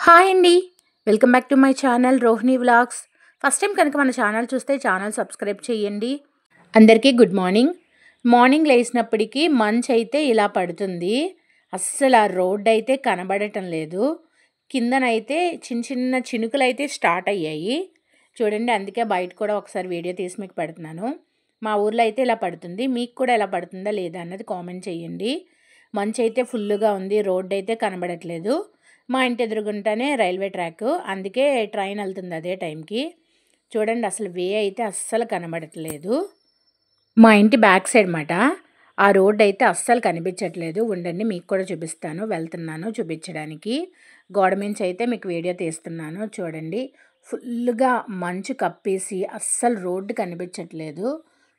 Hi అండి. Welcome back to my channel Rohini vlogs. First time కనుక మన ఛానల్ చూస్తే ఛానల్ సబ్స్క్రైబ్ చేయండి. అందరికీ గుడ్ మార్నింగ్. మార్నింగ్ లేచినప్పటికీ మంచు అయితే ఇలా పడుతుంది. అస్సలు ఆ రోడ్ అయితే కనబడటం లేదు. కిందనైతే చిన్న చిన్న చినుకులు అయితే స్టార్ట్ అయ్యాయి. చూడండి, అందుకే బయట కూడా ఒకసారి వీడియో తీసి మీకు పెడుతున్నాను. మా ఊర్లో అయితే ఇలా పడుతుంది. మీకు కూడా ఎలా పడుతుందా లేదా అన్నది కామెంట్ చేయండి. మంచు అయితే ఫుల్గా ఉంది. రోడ్ అయితే కనబడట్లేదు. మా ఇంటి ఎదురుగుంటానే రైల్వే ట్రాక్, అందుకే ట్రైన్ వెళ్తుంది అదే టైంకి. చూడండి, అసలు వే అయితే అస్సలు కనబడట్లేదు. మా ఇంటి బ్యాక్ సైడ్ మాట ఆ రోడ్ అయితే అస్సలు కనిపించట్లేదు. ఉండండి, మీకు కూడా చూపిస్తాను. వెళ్తున్నాను చూపించడానికి. గోడ మించి అయితే మీకు వీడియో తీస్తున్నాను. చూడండి, ఫుల్గా మంచు కప్పేసి అస్సలు రోడ్డు కనిపించట్లేదు.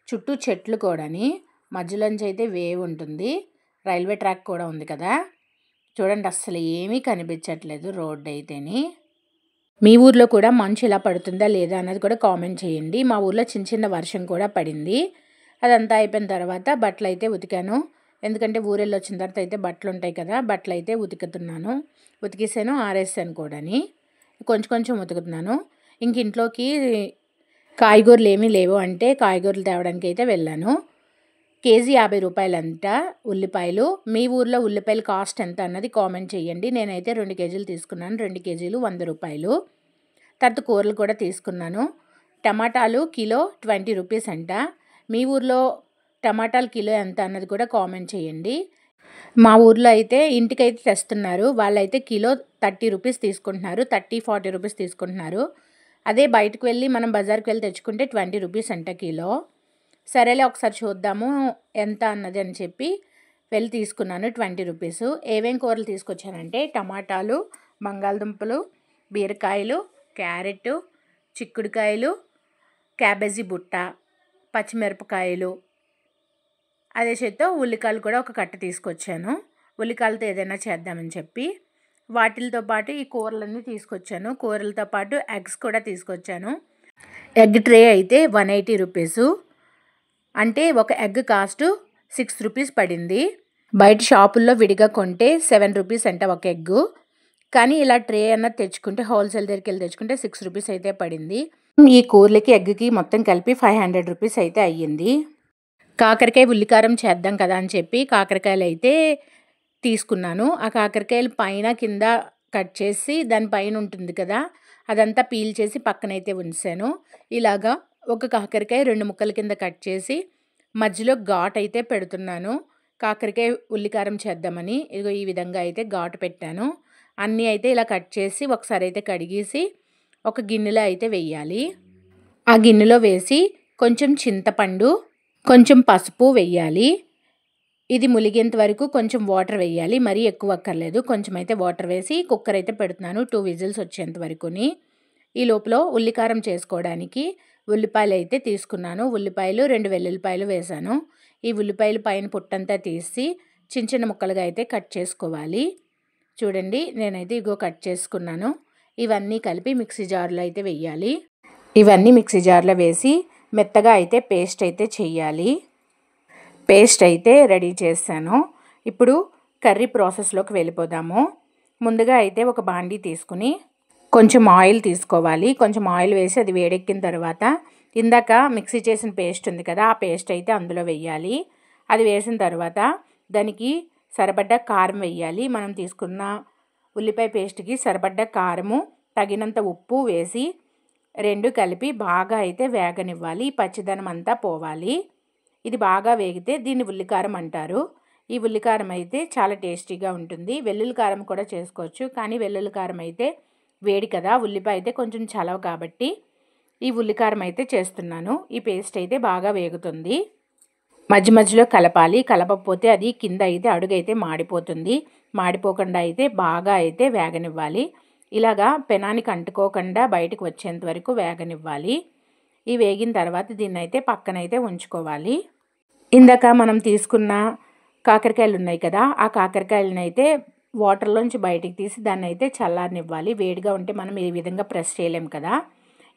చుట్టూ చెట్లు కూడాని, మధ్యలోంచి అయితే వే ఉంటుంది. రైల్వే ట్రాక్ కూడా ఉంది కదా. చూడండి, అస్సలు ఏమీ కనిపించట్లేదు రోడ్డు అయితేని. మీ ఊర్లో కూడా మంచు ఇలా పడుతుందా లేదా అన్నది కూడా కామెంట్ చేయండి. మా ఊర్లో చిన్న చిన్న వర్షం కూడా పడింది. అదంతా అయిపోయిన తర్వాత బట్టలు అయితే ఉతికాను. ఎందుకంటే ఊరెళ్ళి వచ్చిన తర్వాత అయితే బట్టలు ఉంటాయి కదా, బట్టలు అయితే ఉతుకుతున్నాను. ఉతికేసాను, ఆరేసాను కూడాని. కొంచెం కొంచెం ఉతుకుతున్నాను. ఇంక ఇంట్లోకి కాయగూరలు ఏమీ లేవు అంటే కాయగూరలు తేవడానికి అయితే వెళ్ళాను. కేజీ 50 రూపాయలంట ఉల్లిపాయలు. మీ ఊర్లో ఉల్లిపాయలు కాస్ట్ ఎంత అన్నది కామెంట్ చేయండి. నేనైతే 2 కేజీలు తీసుకున్నాను. 2 కేజీలు 100 రూపాయలు. తర్వాత కూరలు కూడా తీసుకున్నాను. టమాటాలు కిలో 20 రూపీస్ అంట. మీ ఊర్లో టమాటాలు కిలో ఎంత అన్నది కూడా కామెంట్ చేయండి. మా ఊర్లో అయితే ఇంటికైతే తెస్తున్నారు. వాళ్ళైతే కిలో 30 రూపీస్ తీసుకుంటున్నారు. 30-40 రూపీస్ తీసుకుంటున్నారు. అదే బయటకు వెళ్ళి మనం బజార్కి వెళ్ళి తెచ్చుకుంటే 20 రూపీస్ అంట కిలో. సరేలే, ఒకసారి చూద్దాము ఎంత అన్నది అని చెప్పి వెళ్ళి తీసుకున్నాను 20 రూపీస్. ఏమేం కూరలు తీసుకొచ్చానంటే టమాటాలు, బంగాళదుంపలు, బీరకాయలు, క్యారెట్, చిక్కుడుకాయలు, క్యాబేజీ బుట్ట, పచ్చిమిరపకాయలు, అదే చేత్తో ఉల్లికాయలు కూడా ఒక కట్ట తీసుకొచ్చాను. ఉల్లికాయలతో ఏదైనా చేద్దామని చెప్పి వాటితో పాటు ఈ కూరలన్నీ తీసుకొచ్చాను. కూరలతో పాటు ఎగ్స్ కూడా తీసుకొచ్చాను. ఎగ్ ట్రే అయితే 180 రూపీసు. అంటే ఒక ఎగ్ కాస్ట్ 6 రూపీస్ పడింది. బయట షాపుల్లో విడిగా కొంటే 7 రూపీస్ అంట ఒక ఎగ్గు. కానీ ఇలా ట్రే అన్నది తెచ్చుకుంటే హోల్సేల్ దగ్గరికి వెళ్ళి తెచ్చుకుంటే 6 రూపీస్ అయితే పడింది. ఈ కూరలకి ఎగ్కి మొత్తం కలిపి 500 రూపీస్ అయితే అయ్యింది. కాకరకాయ ఉల్లికారం చేద్దాం కదా అని చెప్పి కాకరకాయలు అయితే తీసుకున్నాను. ఆ కాకరకాయలు పైన కింద కట్ చేసి దానిపైన ఉంటుంది కదా, అదంతా పీల్ చేసి పక్కనైతే ఉంచాను. ఇలాగా ఒక కాకరకాయ 2 ముక్కల కింద కట్ చేసి మధ్యలో ఘాటు అయితే పెడుతున్నాను. కాకరకాయ ఉల్లికారం చేద్దామని ఇదిగో ఈ విధంగా అయితే ఘాటు పెట్టాను. అన్నీ అయితే ఇలా కట్ చేసి ఒకసారి అయితే కడిగేసి ఒక గిన్నెలో అయితే వెయ్యాలి. ఆ గిన్నెలో వేసి కొంచెం చింతపండు, కొంచెం పసుపు వెయ్యాలి. ఇది ములిగేంత వరకు కొంచెం వాటర్ వేయాలి. మరీ ఎక్కువ అక్కర్లేదు. కొంచెం అయితే వాటర్ వేసి కుక్కర్ అయితే పెడుతున్నాను 2 విజిల్స్ వచ్చేంత వరకుని. ఈ లోపల ఉల్లికారం చేసుకోవడానికి ఉల్లిపాయలు అయితే తీసుకున్నాను. ఉల్లిపాయలు 2 వెల్లుల్లిపాయలు వేసాను. ఈ ఉల్లిపాయలు పైన పుట్టంతా తీసి చిన్న చిన్న ముక్కలుగా అయితే కట్ చేసుకోవాలి. చూడండి, నేనైతే ఇగో కట్ చేసుకున్నాను. ఇవన్నీ కలిపి మిక్సీ జార్లో అయితే వెయ్యాలి. ఇవన్నీ మిక్సీ జార్లో వేసి మెత్తగా అయితే పేస్ట్ అయితే చెయ్యాలి. పేస్ట్ అయితే రెడీ చేశాను. ఇప్పుడు కర్రీ ప్రాసెస్లోకి వెళ్ళిపోదాము. ముందుగా అయితే ఒక బాండీ తీసుకుని కొంచెం ఆయిల్ తీసుకోవాలి. కొంచెం ఆయిల్ వేసి అది వేడెక్కిన తర్వాత ఇందాక మిక్సీ చేసిన పేస్ట్ ఉంది కదా, ఆ పేస్ట్ అయితే అందులో వెయ్యాలి. అది వేసిన తర్వాత దానికి సరిపడ్డ కారం వెయ్యాలి. మనం తీసుకున్న ఉల్లిపాయ పేస్ట్కి సరిపడ్డ కారము, తగినంత ఉప్పు వేసి 2 కలిపి బాగా అయితే వేగనివ్వాలి. పచ్చిదనం అంతా పోవాలి. ఇది బాగా వేగితే దీన్ని ఉల్లికారం అంటారు. ఈ ఉల్లికారం అయితే చాలా టేస్టీగా ఉంటుంది. వెల్లుల్లి కారం కూడా చేసుకోవచ్చు, కానీ వెల్లుల్లి కారం అయితే వేడి కదా, ఉల్లిపాయ అయితే కొంచెం చలవ కాబట్టి ఈ ఉల్లికారం అయితే చేస్తున్నాను. ఈ పేస్ట్ అయితే బాగా వేగుతుంది. మధ్య మధ్యలో కలపాలి. కలపకపోతే అది కింద అయితే అడుగైతే మాడిపోతుంది. మాడిపోకుండా అయితే బాగా అయితే వేగనివ్వాలి. ఇలాగా పెనానికి అంటుకోకుండా బయటకు వచ్చేంత వరకు వేగనివ్వాలి. ఈ వేగిన తర్వాత దీన్ని అయితే పక్కనైతే ఉంచుకోవాలి. ఇందాక మనం తీసుకున్న కాకరకాయలు ఉన్నాయి కదా, ఆ కాకరకాయలను అయితే వాటర్లోంచి బయటికి తీసి దాన్ని అయితే చల్లారనివ్వాలి. వేడిగా ఉంటే మనం ఈ విధంగా ప్రెస్ చేయలేం కదా.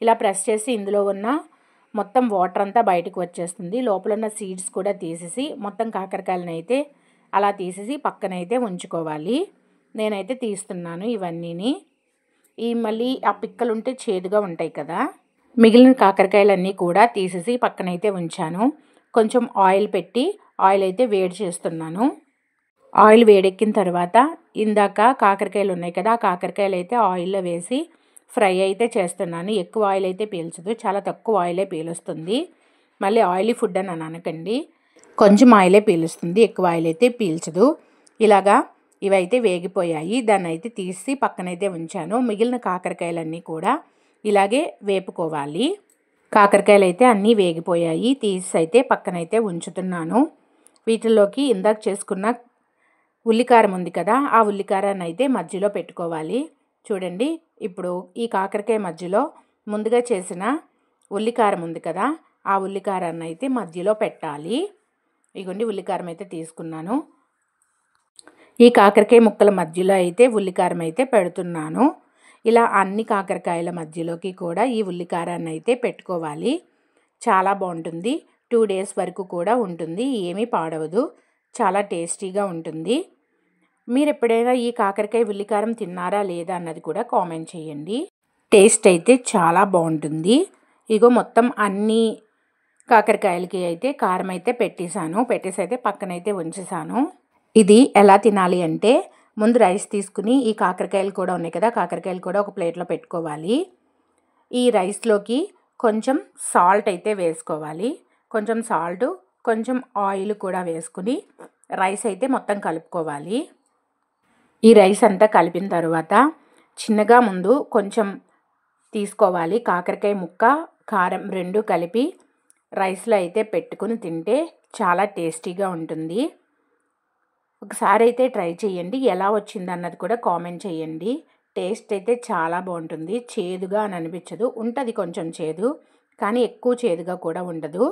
ఇలా ప్రెస్ చేసి ఇందులో ఉన్న మొత్తం వాటర్ అంతా బయటకు వచ్చేస్తుంది. లోపల ఉన్న సీడ్స్ కూడా తీసేసి మొత్తం కాకరకాయలను అయితే అలా తీసేసి పక్కనైతే ఉంచుకోవాలి. నేనైతే తీస్తున్నాను ఇవన్నీని. మళ్ళీ ఆ పిక్కలు ఉంటే చేదుగా ఉంటాయి కదా. మిగిలిన కాకరకాయలన్నీ కూడా తీసేసి పక్కనైతే ఉంచాను. కొంచెం ఆయిల్ పెట్టి ఆయిల్ అయితే వేడి చేస్తున్నాను. ఆయిల్ వేడెక్కిన తర్వాత ఇందాక కాకరకాయలు ఉన్నాయి కదా, ఆ కాకరకాయలు అయితే ఆయిల్లో వేసి ఫ్రై అయితే చేస్తున్నాను. ఎక్కువ ఆయిల్ అయితే పీల్చదు, చాలా తక్కువ ఆయిలే పీలుస్తుంది. మళ్ళీ ఆయిలీ ఫుడ్ అని అనకండి, కొంచెం ఆయిలే పీలుస్తుంది, ఎక్కువ ఆయిల్ అయితే పీల్చదు. ఇలాగా ఇవైతే వేగిపోయాయి, దాన్ని అయితే తీసి పక్కనైతే ఉంచాను. మిగిలిన కాకరకాయలన్నీ కూడా ఇలాగే వేపుకోవాలి. కాకరకాయలు అయితే అన్నీ వేగిపోయాయి, తీసి అయితే పక్కనైతే ఉంచుతున్నాను. వీటిల్లోకి ఇందాక చేసుకున్న ఉల్లికారం ఉంది కదా, ఆ ఉల్లికారాన్ని అయితే మధ్యలో పెట్టుకోవాలి. చూడండి, ఇప్పుడు ఈ కాకరకాయ మధ్యలో ముందుగా చేసిన ఉల్లికారం ఉంది కదా, ఆ ఉల్లికారాన్ని అయితే మధ్యలో పెట్టాలి. ఇగోండి ఉల్లికారం అయితే తీసుకున్నాను. ఈ కాకరకాయ ముక్కల మధ్యలో అయితే ఉల్లికారం అయితే పెడుతున్నాను. ఇలా అన్ని కాకరకాయల మధ్యలోకి కూడా ఈ ఉల్లికారాన్ని అయితే పెట్టుకోవాలి. చాలా బాగుంటుంది, 2 days వరకు కూడా ఉంటుంది, ఏమీ పాడవదు, చాలా టేస్టీగా ఉంటుంది. మీరు ఎప్పుడైనా ఈ కాకరకాయ ఉల్లికారం తిన్నారా లేదా అన్నది కూడా కామెంట్ చేయండి. టేస్ట్ అయితే చాలా బాగుంటుంది. ఇగో మొత్తం అన్ని కాకరకాయలకి అయితే కారం అయితే పెట్టేసి అయితే పక్కనైతే ఉంచేసాను. ఇది ఎలా తినాలి అంటే, ముందు రైస్ తీసుకుని ఈ కాకరకాయలు కూడా ఉన్నాయి కదా, కాకరకాయలు కూడా ఒక ప్లేట్లో పెట్టుకోవాలి. ఈ రైస్లోకి కొంచెం సాల్ట్ అయితే వేసుకోవాలి. కొంచెం సాల్ట్, కొంచెం ఆయిల్ కూడా వేసుకుని రైస్ అయితే మొత్తం కలుపుకోవాలి. ఈ రైస్ అంతా కలిపిన తర్వాత చిన్నగా ముందు కొంచెం తీసుకోవాలి. కాకరకాయ ముక్క, కారం 2 కలిపి రైస్లో అయితే పెట్టుకుని తింటే చాలా టేస్టీగా ఉంటుంది. ఒకసారి అయితే ట్రై చేయండి, ఎలా వచ్చింది అన్నది కూడా కామెంట్ చేయండి. టేస్ట్ అయితే చాలా బాగుంటుంది, చేదుగా అని అనిపించదు. ఉంటుంది కొంచెం చేదు, కానీ ఎక్కువ చేదుగా కూడా ఉండదు.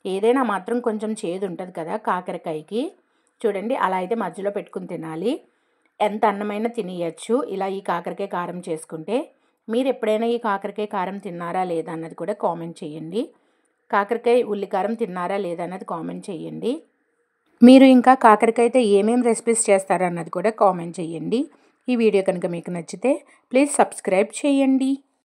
ఏదైనా మాత్రం కొంచెం చేదు ఉంటుంది కదా కాకరకాయకి. చూడండి, అలా అయితే మధ్యలో పెట్టుకుని తినాలి. ఎంత అన్నమైనా తినేయచ్చు ఇలా ఈ కాకరకాయ కారం చేసుకుంటే. మీరు ఎప్పుడైనా ఈ కాకరకాయ కారం తిన్నారా లేదా అన్నది కూడా కామెంట్ చేయండి. కాకరకాయ ఉల్లికారం తిన్నారా లేదా అన్నది కామెంట్ చేయండి. మీరు ఇంకా కాకరకాయతో ఏమేమి రెసిపీస్ చేస్తారన్నది కూడా కామెంట్ చేయండి. ఈ వీడియో కనుక మీకు నచ్చితే ప్లీజ్ సబ్స్క్రైబ్ చేయండి.